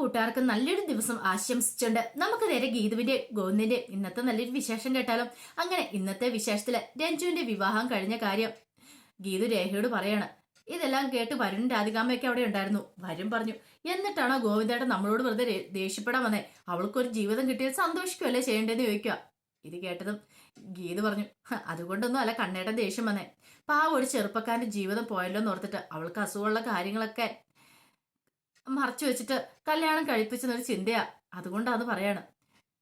കൂട്ടുകാർക്ക് നല്ലൊരു ദിവസം ആശംസിച്ചുണ്ട് നമുക്ക് നേരെ ഗീതുവിന്റെ ഗോവിന്ദിന്റെ ഇന്നത്തെ നല്ലൊരു വിശേഷം കേട്ടാലും. അങ്ങനെ ഇന്നത്തെ വിശേഷത്തില് രഞ്ജുവിന്റെ വിവാഹം കഴിഞ്ഞ കാര്യം ഗീതു രേഖയോട് പറയാണ്. ഇതെല്ലാം കേട്ട് വരുൺ രാധികാമ്മയൊക്കെ അവിടെ ഉണ്ടായിരുന്നു. വരും പറഞ്ഞു, എന്നിട്ടാണോ ഗോവിന്ദേട്ടൻ നമ്മളോട് വെറുതെ ദേഷ്യപ്പെടാൻ വന്നേ? അവൾക്കൊരു ജീവിതം കിട്ടിയത് സന്തോഷിക്കുമല്ലേ ചെയ്യേണ്ടതെന്ന് ചോദിക്കുക. ഇത് കേട്ടതും ഗീതു പറഞ്ഞു, അതുകൊണ്ടൊന്നും അല്ല കണ്ണേട്ടൻ ദേഷ്യം വന്നേ. പാവം ഒരു ചെറുപ്പക്കാരന്റെ ജീവിതം പോയല്ലോ എന്ന് ഓർത്തിട്ട് അവൾക്ക് അസുഖമുള്ള കാര്യങ്ങളൊക്കെ മറച്ചു വെച്ചിട്ട് കല്യാണം കഴിപ്പിച്ചെന്നൊരു ചിന്തയാ, അതുകൊണ്ടാന്ന് പറയാണ്.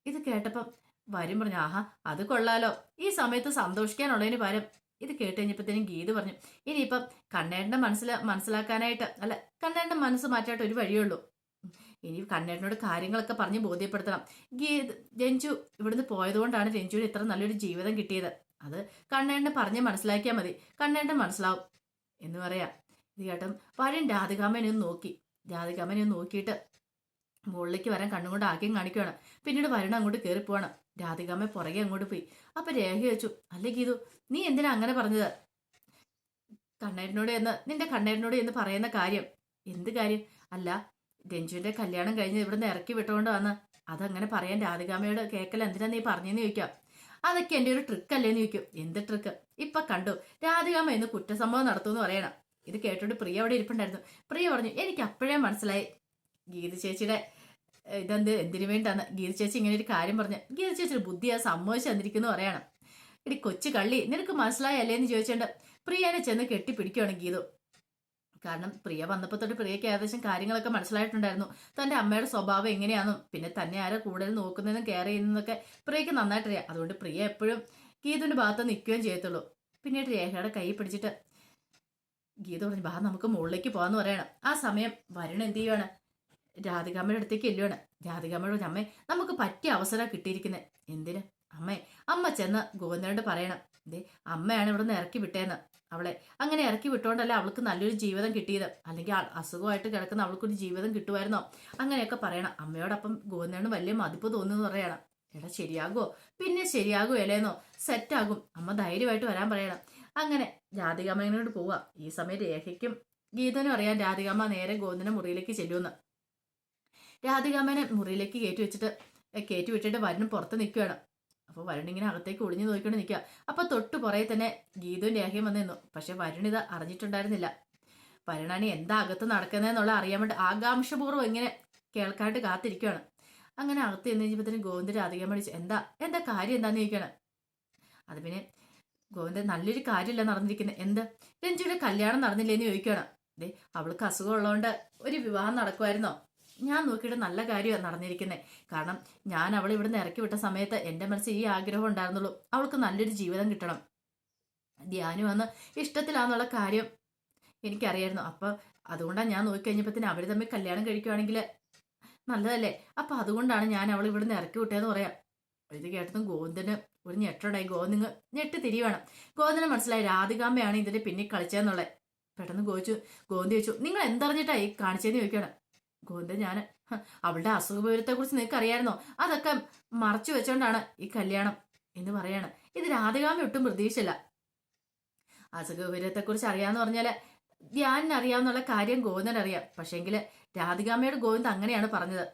ഇത് കേട്ടപ്പം വരും പറഞ്ഞു, ആഹാ അത് കൊള്ളാലോ, ഈ സമയത്ത് സന്തോഷിക്കാനുള്ളതിന് പകരം. ഇത് കേട്ട് കഴിഞ്ഞപ്പോഴത്തേനും ഗീത് പറഞ്ഞു, ഇനിയിപ്പം കണ്ണേട്ടന്റെ മനസ്സിലാക്കാനായിട്ട് അല്ല, കണ്ണേട്ടന്റെ മനസ്സ് മാറ്റായിട്ട് ഒരു വഴിയുള്ളൂ. ഇനി കണ്ണേട്ടനോട് കാര്യങ്ങളൊക്കെ പറഞ്ഞ് ബോധ്യപ്പെടുത്തണം. ഗീത് രഞ്ജു ഇവിടുന്ന് പോയതുകൊണ്ടാണ് രഞ്ജുവിന് ഇത്ര നല്ലൊരു ജീവിതം കിട്ടിയത്. അത് കണ്ണേട്ടനെ പറഞ്ഞ് മനസ്സിലാക്കിയാൽ മതി, കണ്ണേട്ടൻ മനസ്സിലാവും എന്ന് പറയാം. ഇത് കേട്ടും വരും രാധികാമ്മനെ ഒന്ന് നോക്കി. രാധികാമ്മനെ ഒന്ന് നോക്കിയിട്ട് മുകളിലേക്ക് വരാൻ കണ്ണുകൊണ്ട് ആദ്യം കാണിക്കുകയാണ്. പിന്നീട് വരണം അങ്ങോട്ട് കയറിപ്പോവാണ്. രാധികാമ്മ പുറകെ അങ്ങോട്ട് പോയി. അപ്പൊ രേഖ വെച്ചു, അല്ലേ ഗീതു, നീ എന്തിനാ അങ്ങനെ പറഞ്ഞത്? കണ്ണേരനോട് നിന്റെ കണ്ണേരനോട് എന്ന് പറയുന്ന കാര്യം എന്ത് കാര്യം? അല്ല, രഞ്ജുവിന്റെ കല്യാണം കഴിഞ്ഞ് ഇവിടുന്ന് ഇറക്കി വിട്ടുകൊണ്ട് വന്ന് അതങ്ങനെ പറയാൻ രാധികാമ്മയോട് കേക്കല എന്തിനാ നീ പറഞ്ഞെന്ന് ചോദിക്കാം. അതൊക്കെ എന്റെ ഒരു ട്രിക്ക് അല്ലേന്ന് ചോദിക്കും. എന്ത് ട്രിക്ക്? ഇപ്പൊ കണ്ടു, രാധികാമ്മ എന്ന് കുറ്റസംഭവം നടത്തുമെന്ന് പറയണം. ഇത് കേട്ടോണ്ട് പ്രിയ അവിടെ ഇരിപ്പുണ്ടായിരുന്നു. പ്രിയ പറഞ്ഞു, എനിക്ക് അപ്പോഴേ മനസ്സിലായി ഗീത ചേച്ചിയുടെ എന്തിനു വേണ്ടാന്ന്. ഗീത ചേച്ചി ഇങ്ങനെ ഒരു കാര്യം പറഞ്ഞു. ഗീത ചേച്ചിയുടെ ബുദ്ധിയാ സമ്മതിച്ചു തന്നിരിക്കുന്നു പറയണം. ഇടി കൊച്ചു കള്ളി, നിനക്ക് മനസ്സിലായല്ലേ എന്ന് ചോദിച്ചോണ്ട് പ്രിയനെ ചെന്ന് കെട്ടിപ്പിടിക്കുകയാണ് ഗീതു. കാരണം പ്രിയ വന്നപ്പോൾ തൊട്ട് പ്രിയയ്ക്ക് ഏകദേശം കാര്യങ്ങളൊക്കെ മനസ്സിലായിട്ടുണ്ടായിരുന്നു. തന്റെ അമ്മയുടെ സ്വഭാവം എങ്ങനെയാണെന്നും പിന്നെ തന്നെ ആരെ കൂടുതൽ നോക്കുന്നതെന്നും കെയർ ചെയ്യുന്നതൊക്കെ പ്രിയയ്ക്ക് നന്നായിട്ടറിയാം. അതുകൊണ്ട് പ്രിയ എപ്പോഴും ഗീതുവിന്റെ ഭാഗത്ത് നിൽക്കുകയും ചെയ്യത്തുള്ളൂ. പിന്നീട് രേഖയുടെ കൈ പിടിച്ചിട്ട് ഗീത പറഞ്ഞു, ബാ നമുക്ക് മുകളിലേക്ക് പോകാന്ന് പറയണം. ആ സമയം വരുൺ എന്ത് ചെയ്യുവാണ്, രാധികാമ്മയുടെ അടുത്തേക്ക് എല്ലുവാണ്. രാധികാമ്മയോട് പറഞ്ഞു, അമ്മേ നമുക്ക് പറ്റിയ അവസരം കിട്ടിയിരിക്കുന്നത്. എന്തിന് അമ്മേ? അമ്മ ചെന്ന് ഗോവിന്ദനോട് പറയണം, ഇതേ അമ്മയാണ് ഇവിടെ നിന്ന് ഇറക്കി വിട്ടേന്ന്. അവളെ അങ്ങനെ ഇറക്കി വിട്ടോണ്ടല്ല അവൾക്ക് നല്ലൊരു ജീവിതം കിട്ടിയത്. അല്ലെങ്കിൽ അസുഖമായിട്ട് കിടക്കുന്ന അവൾക്കൊരു ജീവിതം കിട്ടുമായിരുന്നോ? അങ്ങനെയൊക്കെ പറയണം. അമ്മയോടൊപ്പം ഗോവിന്ദന് വലിയ മതിപ്പ് തോന്നുന്നു പറയണം. എടാ ശരിയാകുമോ? പിന്നെ ശരിയാകുമോ അല്ലേന്നോ? സെറ്റാകും, അമ്മ ധൈര്യമായിട്ട് വരാൻ പറയണം. അങ്ങനെ രാധികാമ്മയോട് പോവുക. ഈ സമയം രേഖയ്ക്കും ഗീതനും അറിയാൻ രാധികാമ്മ നേരെ ഗോവിന്ദന്റെ മുറിയിലേക്ക് ചെല്ലുമെന്ന്. രാധികാമ്മനെ മുറിയിലേക്ക് കയറ്റി വിട്ടിട്ട് വരുൺ പുറത്ത് നിൽക്കുകയാണ്. അപ്പോൾ വരുൺ ഇങ്ങനെ അകത്തേക്ക് ഒളിഞ്ഞു നോക്കിക്കൊണ്ട് നിൽക്കുക. അപ്പൊ തൊട്ട് പുറകെ തന്നെ ഗീതവും രേഖയും വന്നു നിന്നു. പക്ഷെ വരുൺ ഇത് അറിഞ്ഞിട്ടുണ്ടായിരുന്നില്ല. വരുണാനി എന്താ അകത്ത് നടക്കുന്നതെന്നുള്ള അറിയാൻ വേണ്ടി ആകാംക്ഷപൂർവ്വം ഇങ്ങനെ കേൾക്കാനായിട്ട് കാത്തിരിക്കുകയാണ്. അങ്ങനെ അകത്ത് ചെന്ന് കഴിഞ്ഞപ്പോഴത്തേനും ഗോവിന്ദൻ രാധികാമ്മ വിളിച്ചു, എന്താ കാര്യം എന്താന്ന് ചോദിക്കുകയാണ്. അത് പിന്നെ ഗോവിന്ദൻ, നല്ലൊരു കാര്യമില്ല നടന്നിരിക്കുന്നത്. എന്ത്? രഞ്ജുവിന്റെ കല്യാണം നടന്നില്ലേന്ന് ചോദിക്കുകയാണ്. അതെ, അവൾക്ക് അസുഖമുള്ളതുകൊണ്ട് ഒരു വിവാഹം നടക്കുമായിരുന്നോ? ഞാൻ നോക്കിയിട്ട് നല്ല കാര്യമാണ് നടന്നിരിക്കുന്നത്. കാരണം ഞാൻ അവളെ ഇവിടുന്ന് ഇറക്കി വിട്ട സമയത്ത് എൻ്റെ മനസ്സിൽ ഈ ആഗ്രഹം ഉണ്ടായിരുന്നുള്ളൂ, അവൾക്ക് നല്ലൊരു ജീവിതം കിട്ടണം. ധ്യാനം വന്ന് ഇഷ്ടത്തിലാന്നുള്ള കാര്യം എനിക്കറിയായിരുന്നു. അപ്പം അതുകൊണ്ടാണ് ഞാൻ നോക്കിക്കഴിഞ്ഞപ്പോൾ അവർ തമ്മിൽ കല്യാണം കഴിക്കുവാണെങ്കിൽ നല്ലതല്ലേ. അപ്പം അതുകൊണ്ടാണ് ഞാൻ അവൾ ഇവിടുന്ന് ഇറക്കി വിട്ടതെന്ന് പറയാം. ഇത് കേട്ടതും ഗോവിന്ദന് ഒരു ഞെട്ടുണ്ടായി. ഗോവിന്ദ ഞെട്ട് തിരിവാണ്. ഗോവിന്ദന് മനസ്സിലായി രാധികാമ്മയാണ് ഇതിന്റെ പിന്നിൽ കളിച്ചതെന്നുള്ളത്. പെട്ടെന്ന് ഗോവിന്ദ ചോദിച്ചു, നിങ്ങൾ എന്തറിഞ്ഞിട്ടാ ഈ കാണിച്ചതെന്ന് ചോദിക്കുകയാണ്. ഗോവിന്ദൻ, ഞാൻ അവളുടെ അസുഖവിവരത്തെ കുറിച്ച് നിങ്ങൾക്ക് അറിയായിരുന്നോ? അതൊക്കെ മറച്ചു വെച്ചോണ്ടാണ് ഈ കല്യാണം എന്ന് പറയാണ്. ഇത് രാധികാമ്മ ഒട്ടും പ്രതീക്ഷയില്ല. അസുഖവിവരത്തെ കുറിച്ച് അറിയാന്ന് പറഞ്ഞാല് ധ്യാനിന് അറിയാവുന്നുള്ള കാര്യം ഗോവിന്ദൻ അറിയാം. പക്ഷേങ്കില് രാധികാമ്മയോട് ഗോവിന്ദൻ അങ്ങനെയാണ് പറഞ്ഞത്.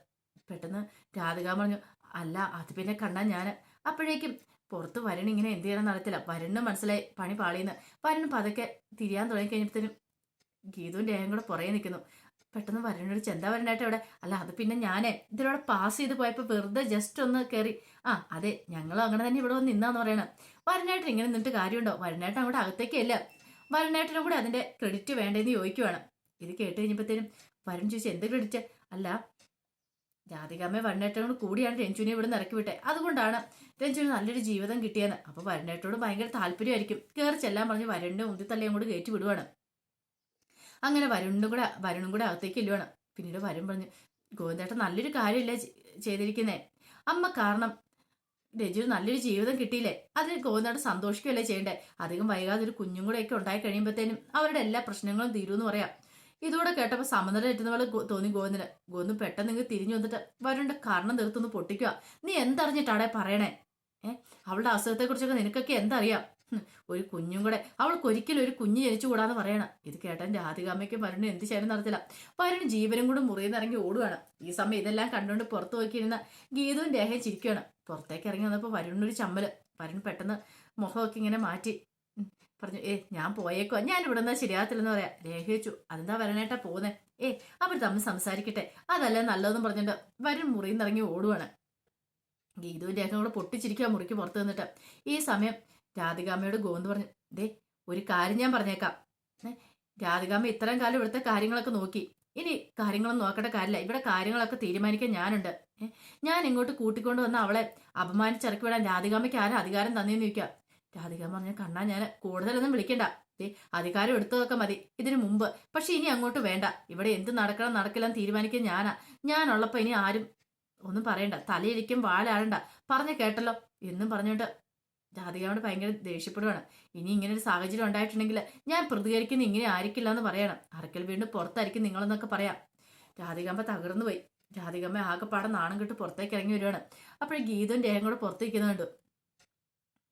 പെട്ടെന്ന് രാധികാമ്മ പറഞ്ഞു, അല്ല അത് പിന്നെ കണ്ടാ ഞാൻ. അപ്പോഴേക്കും പുറത്ത് വരുൺ ഇങ്ങനെ എന്ത് ചെയ്യണം നടത്തില്ല. വരുണിന് മനസ്സിലായി പണി പാളിയെന്ന്. വരുൺ പതുക്കെ തിരിയാൻ തുടങ്ങി കഴിഞ്ഞപ്പോഴത്തേനും ഗീതുവും രേഖയും കൂടെ പുറകെ നിൽക്കുന്നു. പെട്ടെന്ന് വരുണോട് ചെന്താ വരനായിട്ട് അവിടെ. അല്ല അത് പിന്നെ ഞാനേ ഇതിലൂടെ പാസ് ചെയ്ത് പോയപ്പോൾ വെറുതെ ജസ്റ്റ് ഒന്ന് കയറി. അതെ, ഞങ്ങളും അങ്ങനെ തന്നെ ഇവിടെ വന്ന് നിന്നാന്ന് പറയണം. വരുണായിട്ട് ഇങ്ങനെ നിന്നിട്ട് കാര്യമുണ്ടോ? വരുണായിട്ട് അങ്ങോട്ട് അകത്തേക്കല്ല, വരുണായിട്ടിനും കൂടെ അതിന്റെ ക്രെഡിറ്റ് വേണ്ടേന്ന് ചോദിക്കുവാണ്. ഇത് കേട്ട് കഴിഞ്ഞപ്പോഴത്തേനും വരുൺ ചോദിച്ചു, എന്ത് ക്രെഡിറ്റ്? അല്ല, രാധികാമ്മ വരുണേട്ടനോട് കൂടിയാണ് രഞ്ജുവിനെ ഇവിടെ നിന്ന് ഇറക്കി വിട്ടെ, അതുകൊണ്ടാണ് രഞ്ജുവിന് നല്ലൊരു ജീവിതം കിട്ടിയെന്ന്. അപ്പൊ വരുണേട്ടനോട് ഭയങ്കര താല്പര്യമായിരിക്കും. കയറി ചെല്ലാൻ പറഞ്ഞ് വരുണിന്റെ ഉന്തിത്തല്ലയും കൂടി കയറ്റി വിടുവാണ്. അങ്ങനെ വരുണും കൂടെ അകത്തേക്ക് ഇല്ലുവാണ്. പിന്നീട് വരുൺ പറഞ്ഞു, ഗോവിന്ദേട്ടൻ നല്ലൊരു കാര്യമില്ല ചെയ്തിരിക്കുന്നേ. അമ്മ കാരണം രഞ്ജുവിന് നല്ലൊരു ജീവിതം കിട്ടിയില്ലേ, അതിന് ഗോവിന്ദേട്ടൻ സന്തോഷിക്കുകയല്ലേ ചെയ്യണ്ടേ. അധികം വൈകാതെ ഒരു കുഞ്ഞും കൂടെ ഒക്കെ ഉണ്ടായി കഴിയുമ്പോഴത്തേനും അവരുടെ എല്ലാ പ്രശ്നങ്ങളും തീരുമെന്ന് പറയാം. ഇതോടെ കേട്ടപ്പോൾ സമനില എറ്റുന്ന പോലെ തോന്നി ഗോവിന്ദന്. ഗോവിന്ദൻ പെട്ടെന്ന് നിങ്ങൾ തിരിഞ്ഞു വന്നിട്ട് വരുണിന്റെ കർണം തീർത്തൊന്ന് പൊട്ടിക്കുക. നീ എന്തറിഞ്ഞിട്ടാടെ പറയണേ? അവളുടെ അസുഖത്തെക്കുറിച്ചൊക്കെ നിനക്കൊക്കെ എന്തറിയാം? ഒരു കുഞ്ഞും കൂടെ അവൾക്ക് ഒരിക്കലും ഒരു കുഞ്ഞ് ജനിച്ചുകൂടാന്ന് പറയണം. ഇത് കേട്ടാൻ രാധികാമ്മയ്ക്കും വരുണിനും എന്ത് ചെയ്യാനും നടത്തില്ല. വരുണ് ജീവനും കൂടെ മുറിയിൽ ഇറങ്ങി ഓടുകയാണ്. ഈ സമയം ഇതെല്ലാം കണ്ടുകൊണ്ട് പുറത്തു നോക്കിയിരുന്ന ഗീതവും രേഖയും ചിരിക്കുകയാണ്. പുറത്തേക്ക് ഇറങ്ങി വന്നപ്പോൾ വരുണിനൊരു ചമ്മല്. വരുൺ പെട്ടെന്ന് മുഖമൊക്കെ ഇങ്ങനെ മാറ്റി പറഞ്ഞു, ഞാൻ പോയേക്കോ, ഞാൻ ഇവിടെ നിന്നാ ശരിയാകത്തില്ലെന്ന് പറയാം. രേഖ വെച്ചു, അതെന്താ വരണേട്ടാ പോകുന്നേ? അവർ തമ്മിൽ സംസാരിക്കട്ടെ, അതല്ല നല്ലതെന്ന് പറഞ്ഞിട്ട് വരുൺ മുറിയിൽ നിന്ന് ഇറങ്ങി ഓടുവാണ്. ഗീതവും രേഖയും കൂടെ പൊട്ടിച്ചിരിക്കുക മുറിക്ക് പുറത്ത് നിന്നിട്ട്. ഈ സമയം രാധികാമ്മയോട് ഗോവിന്ദ് പറഞ്ഞു, ഒരു കാര്യം ഞാൻ പറഞ്ഞേക്കാം. രാധികാമ്മ ഇത്രയും കാലം ഇവിടുത്തെ കാര്യങ്ങളൊക്കെ നോക്കി, ഇനി കാര്യങ്ങളൊന്നും നോക്കേണ്ട കാര്യമില്ല. ഇവിടെ കാര്യങ്ങളൊക്കെ തീരുമാനിക്കാൻ ഞാനുണ്ട്. ഞാൻ ഇങ്ങോട്ട് കൂട്ടിക്കൊണ്ട് വന്ന അവളെ അപമാനിച്ചിറക്കി വിടാൻ രാധികാമ്മയ്ക്ക് ആരും അധികാരം തന്നേന്ന് ചോദിക്കാം. രാധികാമ്മ പറഞ്ഞ, കണ്ണാ ഞാൻ കൂടുതലൊന്നും വിളിക്കണ്ട, അധികാരം എടുത്തതൊക്കെ മതി ഇതിനു മുമ്പ്. പക്ഷെ ഇനി അങ്ങോട്ട് വേണ്ട. ഇവിടെ എന്ത് നടക്കണം നടക്കില്ല തീരുമാനിക്കാൻ ഞാനുള്ളപ്പോ ഇനി ആരും ഒന്നും പറയണ്ട, തലയിരിക്കും വാലാടണ്ട, പറഞ്ഞ കേട്ടല്ലോ എന്നും പറഞ്ഞോണ്ട് രാധികാമ്മയോട് ഭയങ്കര ദേഷ്യപ്പെടുവാണ്. ഇനി ഇങ്ങനെ ഒരു സാഹചര്യം ഉണ്ടായിട്ടുണ്ടെങ്കിൽ ഞാൻ പ്രതികരിക്കുന്ന ഇങ്ങനെ ആയിരിക്കില്ല എന്ന് പറയണം. അറക്കൽ വീണ്ടും പുറത്തായിരിക്കും നിങ്ങളെന്നൊക്കെ പറയാം. രാധികാമ്മ തകർന്നു പോയി. രാധികാമ്മ ആകെപ്പാടെ നാണം കെട്ട് പുറത്തേക്ക് ഇറങ്ങി വരുവാണ്. അപ്പോഴേ ഗീതവും രേഖയും കൂടെ പുറത്തേക്കുന്നത് കണ്ടു.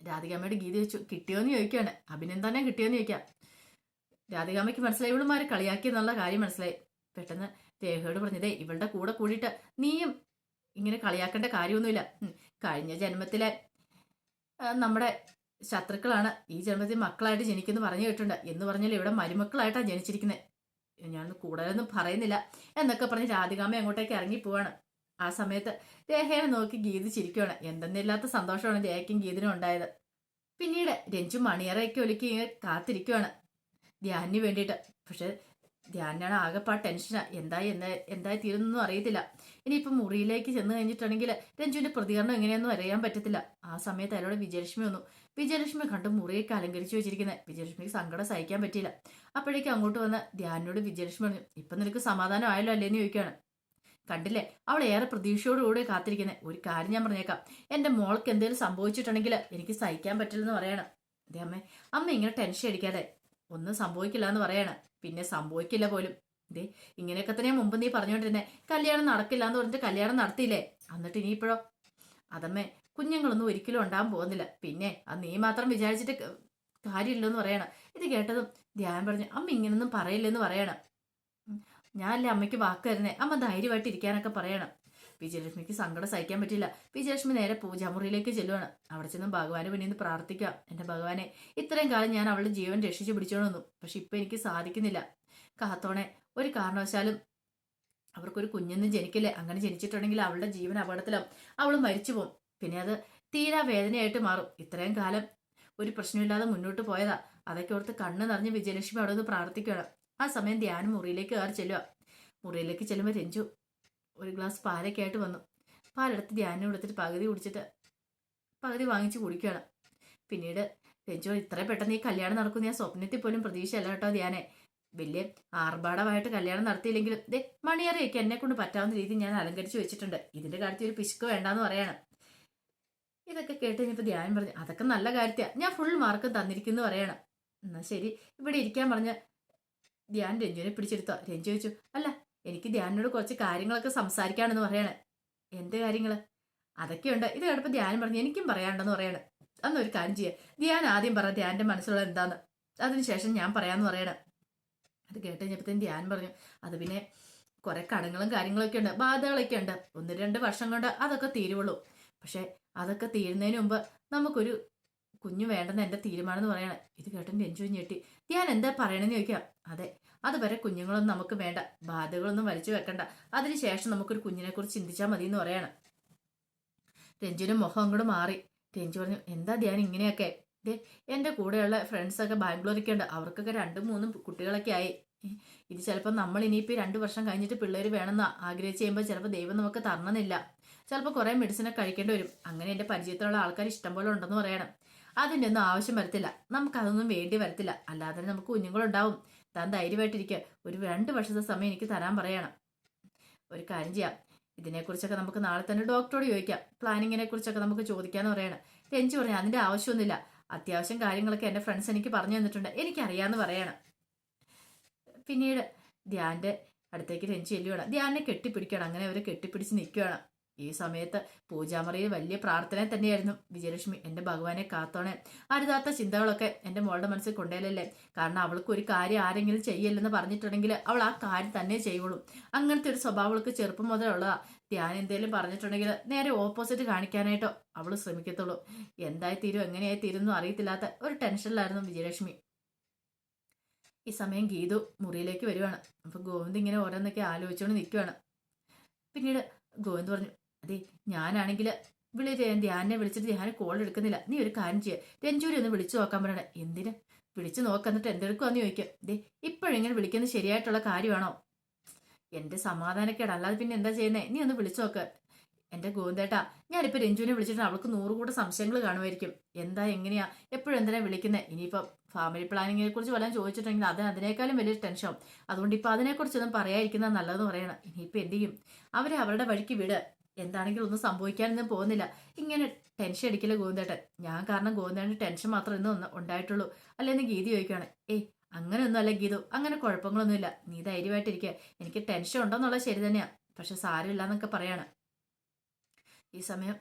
രാധികാമ്മയോട് ഗീത ചോദിച്ചു, കിട്ടിയോന്ന് ചോദിക്കുകയാണ്. അഭിനന്ദനം കിട്ടിയോന്ന് ചോദിക്കാം. രാധികാമ്മയ്ക്ക് മനസ്സിലായി ഇവളുമാരെ കളിയാക്കിയെന്നുള്ള കാര്യം മനസ്സിലായി. പെട്ടെന്ന് രേഖയോട് പറഞ്ഞതേ, ഇവളുടെ കൂടെ കൂടിയിട്ട് നീയും ഇങ്ങനെ കളിയാക്കേണ്ട കാര്യമൊന്നുമില്ല. കഴിഞ്ഞ ജന്മത്തിലെ നമ്മുടെ ശത്രുക്കളാണ് ഈ ജന്മത്തിൽ മക്കളായിട്ട് ജനിക്കുന്നു പറഞ്ഞു കേട്ടിട്ടുണ്ട്. എന്ന് പറഞ്ഞാൽ ഇവിടെ മരുമക്കളായിട്ടാണ് ജനിച്ചിരിക്കുന്നത്. ഞാൻ കൂടുതലൊന്നും പറയുന്നില്ല എന്നൊക്കെ പറഞ്ഞ് രാധികാമ്മ അങ്ങോട്ടേക്ക് ഇറങ്ങി പോവാണ്. ആ സമയത്ത് രേഖയെ നോക്കി ഗീത ചിരിക്കുകയാണ്. എന്തെന്നില്ലാത്ത സന്തോഷമാണ് രേഖയ്ക്കും ഗീതിനും ഉണ്ടായത്. പിന്നീട് രഞ്ജു മണിയറയൊക്കെ ഒലുക്കി കാത്തിരിക്കുവാണ് ധ്യാനിന് വേണ്ടിയിട്ട്. പക്ഷെ ധ്യാനാണ് ആകെപ്പാ ടെൻഷനാ. എന്തായി തീരുന്നൊന്നും അറിയത്തില്ല. ഇനിയിപ്പം മുറിയിലേക്ക് ചെന്ന് കഴിഞ്ഞിട്ടുണ്ടെങ്കിൽ രഞ്ജുവിന്റെ പ്രതികരണം എങ്ങനെയൊന്നും അറിയാൻ പറ്റത്തില്ല. ആ സമയത്ത് അതിലൂടെ വിജയലക്ഷ്മി വന്നു. വിജയലക്ഷ്മി കണ്ടു മുറിയൊക്കെ അലങ്കരിച്ചു വെച്ചിരിക്കുന്നത്. വിജയലക്ഷ്മിക്ക് സങ്കടം സഹിക്കാൻ പറ്റിയില്ല. അപ്പോഴേക്കും അങ്ങോട്ട് വന്ന് ധ്യാനോട് വിജയലക്ഷ്മി പറഞ്ഞു, ഇപ്പം നിനക്ക് സമാധാനം ആയല്ലോ അല്ലേന്ന് ചോദിക്കുകയാണ്. കണ്ടില്ലേ, അവൾ ഏറെ പ്രതീക്ഷയോടുകൂടി കാത്തിരിക്കുന്നത്. ഒരു കാര്യം ഞാൻ പറഞ്ഞേക്കാം, എന്റെ മോൾക്ക് എന്തെങ്കിലും സംഭവിച്ചിട്ടുണ്ടെങ്കിൽ എനിക്ക് സഹിക്കാൻ പറ്റില്ലെന്ന് പറയണം. അതെ അമ്മ ഇങ്ങനെ ടെൻഷൻ അടിക്കാതെ, ഒന്നും സംഭവിക്കില്ല എന്ന് പറയണം. പിന്നെ സംഭവിക്കില്ല പോലും. ഇങ്ങനെയൊക്കെ തന്നെ മുമ്പ് നീ പറഞ്ഞുകൊണ്ടിരുന്നേ, കല്യാണം നടക്കില്ല എന്ന് പറഞ്ഞിട്ട് കല്യാണം നടത്തിയില്ലേ? എന്നിട്ട് ഇനിയിപ്പോഴോ? അതമ്മേ, കുഞ്ഞുങ്ങളൊന്നും ഒരിക്കലും ഉണ്ടാകാൻ പോകുന്നില്ല. പിന്നെ അത് നീ മാത്രം വിചാരിച്ചിട്ട് കാര്യമില്ലെന്ന് പറയണം. ഇത് കേട്ടതും ധ്യാൻ പറഞ്ഞു, അമ്മ ഇങ്ങനൊന്നും പറയില്ലെന്ന് പറയണം. ഞാനല്ലേ അമ്മയ്ക്ക് വാക്ക് തരുന്നേ, അമ്മ ധൈര്യമായിട്ട് ഇരിക്കാനൊക്കെ പറയണം. വിജയലക്ഷ്മിക്ക് സങ്കടം സഹിക്കാൻ പറ്റില്ല. വിജയലക്ഷ്മി നേരെ പൂജാമുറിയിലേക്ക് ചെല്ലുവാണ്. അവിടെ ചെന്ന് ഭഗവാന് വേണ്ടി നിന്ന് പ്രാർത്ഥിക്കുക. എന്റെ ഭഗവാനെ, ഇത്രയും കാലം ഞാൻ അവളുടെ ജീവൻ രക്ഷിച്ചു പിടിച്ചോണ്ടു, പക്ഷെ ഇപ്പൊ എനിക്ക് സാധിക്കുന്നില്ല. കാത്തോണെ, ഒരു കാരണവശാലും അവർക്കൊരു കുഞ്ഞൊന്നും ജനിക്കില്ലേ. അങ്ങനെ ജനിച്ചിട്ടുണ്ടെങ്കിൽ അവളുടെ ജീവൻ അപകടത്തിലാവും, അവൾ മരിച്ചു പോകും. പിന്നെ അത് തീരാ വേദനയായിട്ട് മാറും. ഇത്രയും കാലം ഒരു പ്രശ്നമില്ലാതെ മുന്നോട്ട് പോയതാ. അതൊക്കെ ഓർത്ത് കണ്ണ് നിറഞ്ഞ് വിജയലക്ഷ്മി അവിടെ നിന്ന് പ്രാർത്ഥിക്കുകയാണ്. ആ സമയം ധ്യാനം മുറിയിലേക്ക് കയറി ചെല്ലുക. മുറിയിലേക്ക് ചെല്ലുമ്പോൾ രഞ്ജു ഒരു ഗ്ലാസ് പാലൊക്കെ ആയിട്ട് വന്നു. പാലെടുത്ത് ധ്യാനം കൊടുത്തിട്ട് പകുതി കുടിച്ചിട്ട് പകുതി വാങ്ങിച്ച് കുടിക്കുകയാണ്. പിന്നീട് രഞ്ജു, ഇത്ര പെട്ടെന്ന് ഈ കല്യാണം നടക്കും ഞാൻ സ്വപ്നത്തിൽ പോലും പ്രതീക്ഷയല്ല കേട്ടോ ധ്യാനെ. വലിയ ആർഭാടമായിട്ട് കല്യാണം നടത്തിയില്ലെങ്കിലും മണിയറയൊക്കെ എന്നെ കൊണ്ട് പറ്റാവുന്ന രീതിയിൽ ഞാൻ അലങ്കരിച്ച് വെച്ചിട്ടുണ്ട്. ഇതിന്റെ കാര്യത്തിൽ ഒരു പിശുക്ക് വേണ്ടാന്ന് പറയാണ്. ഇതൊക്കെ കേട്ട് കഴിഞ്ഞപ്പോൾ ധ്യാനം പറഞ്ഞു, അതൊക്കെ നല്ല കാര്യത്തെയാ, ഞാൻ ഫുൾ മാർക്ക് തന്നിരിക്കുന്നു പറയണം. എന്നാ ശരി, ഇവിടെ ഇരിക്കാൻ പറഞ്ഞ ധ്യാൻ രഞ്ജുവിനെ പിടിച്ചെടുത്തോ. രഞ്ജു ചോദിച്ചു, അല്ല എനിക്ക് ധ്യാനോട് കുറച്ച് കാര്യങ്ങളൊക്കെ സംസാരിക്കാണെന്ന് പറയണേ. എന്ത് കാര്യങ്ങള്? അതൊക്കെയുണ്ട്. ഇത് കേട്ടപ്പോൾ ധ്യാനം പറഞ്ഞു, എനിക്കും പറയാനുണ്ടെന്ന് പറയണേ. അന്നൊരു കാര്യം ചെയ്യാം, ധ്യാൻ ആദ്യം പറ ധ്യാന്റെ മനസ്സിലുള്ള എന്താന്ന്, അതിനുശേഷം ഞാൻ പറയാന്ന് പറയണേ. അത് കേട്ട് കഴിഞ്ഞപ്പോഴത്തേക്കും ധ്യാൻ പറഞ്ഞു, അത് പിന്നെ കുറെ കടങ്ങളും കാര്യങ്ങളൊക്കെ ഉണ്ട്, ബാധകളൊക്കെ ഉണ്ട്. 1-2 വർഷം കൊണ്ട് അതൊക്കെ തീരുവുള്ളൂ. പക്ഷെ അതൊക്കെ തീരുന്നതിന് മുമ്പ് നമുക്കൊരു കുഞ്ഞു വേണ്ടെന്ന് എന്റെ തീരുമാനം എന്ന് പറയണേ. ഇത് കേട്ടോ രഞ്ജു ഞെട്ടി. ധ്യാൻ എന്താ പറയണെന്ന് ചോദിക്കാം. അതെ, അതുവരെ കുഞ്ഞുങ്ങളൊന്നും നമുക്ക് വേണ്ട, ബാധകളൊന്നും വലിച്ചു വെക്കണ്ട, അതിനുശേഷം നമുക്കൊരു കുഞ്ഞിനെ കുറിച്ച് ചിന്തിച്ചാൽ മതി എന്ന് പറയണം. രഞ്ജുവിന്റെ മുഖം അങ്ങോട്ട് മാറി. രഞ്ജു പറഞ്ഞു, എന്താ ധ്യാൻ ഇങ്ങനെയൊക്കെ? എന്റെ കൂടെയുള്ള ഫ്രണ്ട്സൊക്കെ ബാംഗ്ലൂരൊക്കെ ഉണ്ട്, അവർക്കൊക്കെ 2-3 കുട്ടികളൊക്കെ ആയി. ഇത് ചിലപ്പോൾ നമ്മൾ ഇനിയിപ്പോൾ 2 വർഷം കഴിഞ്ഞിട്ട് പിള്ളേർ വേണമെന്ന് ആഗ്രഹിച്ച് ചെയ്യുമ്പോൾ ചിലപ്പോൾ ദൈവം നമുക്ക് തരണമെന്നില്ല. ചിലപ്പോൾ കുറേ മെഡിസിനൊക്കെ കഴിക്കേണ്ടി വരും. അങ്ങനെ എൻ്റെ പരിചയത്തിലുള്ള ആൾക്കാർ ഇഷ്ടംപോലെ ഉണ്ടെന്ന് പറയണം. അതിൻ്റെ ഒന്നും ആവശ്യം വരത്തില്ല, നമുക്കതൊന്നും വേണ്ടി വരത്തില്ല. അല്ലാതെ നമുക്ക് കുഞ്ഞുങ്ങളുണ്ടാവും. താൻ ധൈര്യമായിട്ടിരിക്കുക. ഒരു 2 വർഷത്തെ സമയം എനിക്ക് തരാൻ പറയണം. ഒരു കാര്യം ചെയ്യാം, ഇതിനെക്കുറിച്ചൊക്കെ നമുക്ക് നാളെ തന്നെ ഡോക്ടറോട് ചോദിക്കാം, പ്ലാനിങ്ങിനെ കുറിച്ചൊക്കെ നമുക്ക് ചോദിക്കാന്ന് പറയണം. രഞ്ജു പറഞ്ഞു, അതിൻ്റെ ആവശ്യമൊന്നുമില്ല, അത്യാവശ്യം കാര്യങ്ങളൊക്കെ എൻ്റെ ഫ്രണ്ട്സ് എനിക്ക് പറഞ്ഞു തന്നിട്ടുണ്ട്, എനിക്കറിയാമെന്ന് പറയണം. പിന്നീട് ധ്യാന്റെ അടുത്തേക്ക് രഞ്ജു ചെല്ലുകയാണ്. ധ്യാനെ കെട്ടിപ്പിടിക്കുകയാണ്. അങ്ങനെ അവരെ കെട്ടിപ്പിടിച്ച് നിൽക്കുകയാണ്. ഈ സമയത്ത് പൂജാമുറിയിൽ വലിയ പ്രാർത്ഥന തന്നെയായിരുന്നു. വിജയലക്ഷ്മി, എൻ്റെ ഭഗവാനെ കാത്തോണേ, അരുതാത്ത ചിന്തകളൊക്കെ എൻ്റെ മോളുടെ മനസ്സിൽ കൊണ്ടേലല്ലേ. കാരണം അവൾക്ക് ഒരു കാര്യം ആരെങ്കിലും ചെയ്യല്ലെന്ന് പറഞ്ഞിട്ടുണ്ടെങ്കിൽ അവൾ ആ കാര്യം തന്നെ ചെയ്യുള്ളൂ. അങ്ങനത്തെ ഒരു സ്വഭാവം അവൾക്ക് ചെറുപ്പം മുതലുള്ളതാ. ധ്യാനം എന്തേലും പറഞ്ഞിട്ടുണ്ടെങ്കിൽ നേരെ ഓപ്പോസിറ്റ് കാണിക്കാനായിട്ടോ അവൾ ശ്രമിക്കത്തുള്ളൂ. എന്തായി തീരും എങ്ങനെയായി തീരുന്നു അറിയത്തില്ലാത്ത ഒരു ടെൻഷനിലായിരുന്നു വിജയലക്ഷ്മി. ഈ സമയം ഗീതു മുറിയിലേക്ക് വരുവാണ്. അപ്പൊ ഗോവിന്ദ് ഇങ്ങനെ ഓരോന്നൊക്കെ ആലോചിച്ചുകൊണ്ട് നിൽക്കുവാണ്. പിന്നീട് ഗോവിന്ദ് പറഞ്ഞു, അതെ, ഞാനാണെങ്കിൽ ധ്യാനെ വിളിച്ചിട്ട് ധ്യാന കോൾ എടുക്കുന്നില്ല. നീ ഒരു കാര്യം ചെയ്യുക, രഞ്ജൂരി ഒന്ന് വിളിച്ചു നോക്കാൻ പറയണേ. എന്തിന് വിളിച്ചു നോക്കാന്നിട്ട് എന്തെടുക്കുവാന്ന് ചോദിക്കും. ദേ, ഇപ്പോഴിങ്ങനെ വിളിക്കുന്നത് ശരിയായിട്ടുള്ള കാര്യമാണോ? എന്റെ സമാധാനക്കേട്, അല്ലാതെ പിന്നെ എന്താ ചെയ്യുന്നേ? നീ ഒന്ന് വിളിച്ചു നോക്ക്. എന്റെ ഗോവിന്ദേട്ടാ, ഞാനിപ്പോൾ രഞ്ജുവിനെ വിളിച്ചിട്ട് അവൾക്ക് 100 കൂടെ സംശയങ്ങൾ കാണുമായിരിക്കും. എന്താ എങ്ങനെയാ എപ്പോഴും എന്തിനാ വിളിക്കുന്നത്? ഇനിയിപ്പോൾ ഫാമിലി പ്ലാനിങ്ങിനെ കുറിച്ച് വല്ലതും ചോദിച്ചിട്ടുണ്ടെങ്കിൽ അതിനേക്കാളും വലിയൊരു ടെൻഷൻ. അതുകൊണ്ട് ഇപ്പം അതിനെക്കുറിച്ചൊന്നും പറയാതിരിക്കുന്നത് നല്ലതെന്ന് പറയണം. ഇനിയിപ്പോൾ എന്ത് ചെയ്യും? അവരെ അവരുടെ വഴിക്ക് വിട്. എന്താണെങ്കിലും ഒന്നും സംഭവിക്കാനൊന്നും പോകുന്നില്ല. ഇങ്ങനെ ടെൻഷൻ അടിക്കില്ല ഗോവിന്ദേട്ടൻ. ഞാൻ കാരണം ഗോവിന്ദേട്ടന് ടെൻഷൻ മാത്രം ഇന്ന് ഉണ്ടായിട്ടുള്ളൂ അല്ലെന്ന് ഗീതി ചോദിക്കുകയാണ്. ഏയ്, അങ്ങനെയൊന്നും അല്ല ഗീതു, അങ്ങനെ കുഴപ്പങ്ങളൊന്നുമില്ല. നീ ധൈര്യമായിട്ടിരിക്കുക. എനിക്ക് ടെൻഷൻ ഉണ്ടോന്നുള്ളത് ശരി തന്നെയാ, പക്ഷെ സാരമില്ല എന്നൊക്കെ പറയാണ്. ഈ സമയം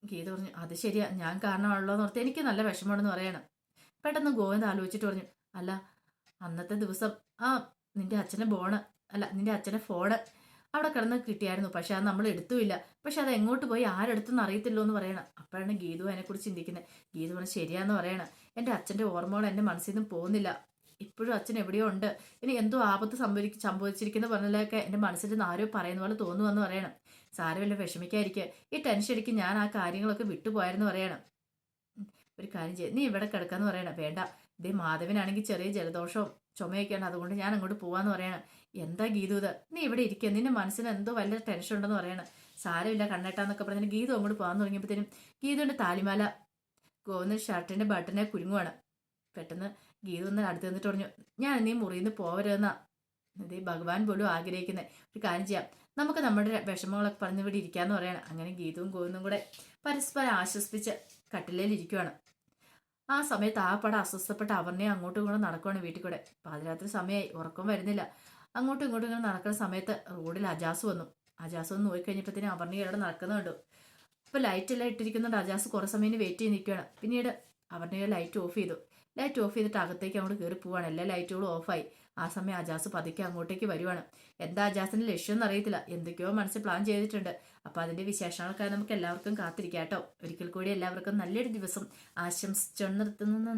ഗീത പറഞ്ഞു, അത് ശരിയാ, ഞാൻ കാരണമാണല്ലോ എന്ന് ഓർത്ത് എനിക്ക് നല്ല വിഷമമാണെന്ന് പറയണം. പെട്ടെന്ന് ഗോവിന്ദ് ആലോചിച്ചിട്ട് പറഞ്ഞു, അല്ല, അന്നത്തെ ദിവസം നിന്റെ അച്ഛൻ്റെ നിന്റെ അച്ഛൻ്റെ ഫോണ് അവിടെ കിടന്ന് കിട്ടിയായിരുന്നു. പക്ഷെ അത് നമ്മൾ എടുത്തുമില്ല. പക്ഷെ അത് എങ്ങോട്ട് പോയി ആരെടുത്തെന്ന് അറിയത്തില്ലോ എന്ന് പറയണം. അപ്പോഴാണ് ഗീതു അതിനെക്കുറിച്ച് ചിന്തിക്കുന്നത്. ഗീതു പറഞ്ഞു, ശരിയാന്ന് പറയണം. എൻ്റെ അച്ഛൻ്റെ ഓർമ്മകൾ എൻ്റെ മനസ്സിൽ നിന്നും പോകുന്നില്ല. ഇപ്പോഴും അച്ഛൻ എവിടെയോ ഉണ്ട്. ഇനി എന്തോ ആപത്ത് സംഭവിച്ചിരിക്കുന്ന പറഞ്ഞാലൊക്കെ എൻ്റെ മനസ്സിൽ നിന്ന് ആരോ പറയുന്ന പോലെ തോന്നുമെന്ന് പറയണം. സാരമില്ല, വിഷമിക്കാതിരിക്കുക. ഈ ടെൻഷൻ അടിക്ക് ഞാൻ ആ കാര്യങ്ങളൊക്കെ വിട്ടുപോയെന്ന് പറയണം. ഒരു കാര്യം ചെയ്യും, നീ ഇവിടെ കിടക്കാന്ന് പറയണം. വേണ്ട, ഇതേ മാധവനാണെങ്കിൽ ചെറിയ ജലദോഷവും ചുമയൊക്കെയാണ്, അതുകൊണ്ട് ഞാൻ അങ്ങോട്ട് പോവാന്ന് പറയണം. എന്താ ഗീതു ഇത്? നീ ഇവിടെ ഇരിക്കുക, നിന്റെ മനസ്സിന് എന്തോ വലിയ ടെൻഷൻ ഉണ്ടെന്ന് പറയണം. സാരമില്ല കണ്ണേട്ടാന്നൊക്കെ പറഞ്ഞാൽ ഗീതു അങ്ങോട്ട് പോകാൻ തുടങ്ങിയപ്പോഴത്തേനും ഗീതുവിൻ്റെ താലിമാല ഗോവിന്ദൻ ഷർട്ടിൻ്റെ ബട്ടനെ കുരുങ്ങുവാണ്. പെട്ടെന്ന് ഗീതു ഒന്ന് അടുത്ത് നിന്നിട്ട് പറഞ്ഞു, ഞാൻ നീ മുറിയിൽ നിന്ന് പോവരുതെന്നാ ഇതേ ഭഗവാൻ പോലും ആഗ്രഹിക്കുന്നത്. ഒരു കാര്യം ചെയ്യാം, നമുക്ക് നമ്മുടെ വിഷമങ്ങളൊക്കെ പറഞ്ഞ് ഇവിടെ ഇരിക്കാന്ന് പറയണം. അങ്ങനെ ഗീതവും ഗോവിന്ദും കൂടെ പരസ്പരം ആശ്വസിപ്പിച്ച് കട്ടിലേൽ ഇരിക്കുവാണ്. ആ സമയത്ത് ആ പടം അസ്വസ്ഥപ്പെട്ട അവർണയെ അങ്ങോട്ടും ഇങ്ങോട്ടും നടക്കുവാണ് വീട്ടിൽ കൂടെ. പാതിരാത്രി സമയമായി, ഉറക്കം വരുന്നില്ല. അങ്ങോട്ടും ഇങ്ങോട്ടും ഇങ്ങനെ നടക്കുന്ന സമയത്ത് റോഡിൽ അജാസ് വന്നു. അജാസ് ഒന്ന് നോക്കിക്കഴിഞ്ഞപ്പോഴത്തേനും അവർണയെ അവിടെ നടക്കുന്നുണ്ട്. അപ്പോൾ ലൈറ്റ് എല്ലാം ഇട്ടിരിക്കുന്നുണ്ട്. അജാസ് കുറേ സമയം വെയിറ്റ് ചെയ്ത് നിൽക്കുകയാണ്. പിന്നീട് അവർണയെ ലൈറ്റ് ഓഫ് ചെയ്തു. ലൈറ്റ് ഓഫ് ചെയ്തിട്ട് അകത്തേക്ക് അങ്ങോട്ട് കയറി പോവാണ്. എല്ലാ ലൈറ്റുകളും ഓഫായി. ആ സമയം അജാസ് പതുക്കെ അങ്ങോട്ടേക്ക് വരുവാണ്. എന്താ അജാസിന്റെ ലക്ഷ്യം എന്നറിയത്തില്ല, എന്തൊക്കെയോ മനസ്സിൽ പ്ലാൻ ചെയ്തിട്ടുണ്ട്. അപ്പൊ അതിന്റെ വിശേഷങ്ങൾക്കായി നമുക്ക് എല്ലാവർക്കും കാത്തിരിക്കാം കേട്ടോ. ഒരിക്കൽ കൂടി എല്ലാവർക്കും നല്ലൊരു ദിവസം ആശംസിച്ചു നിർത്തുന്നു.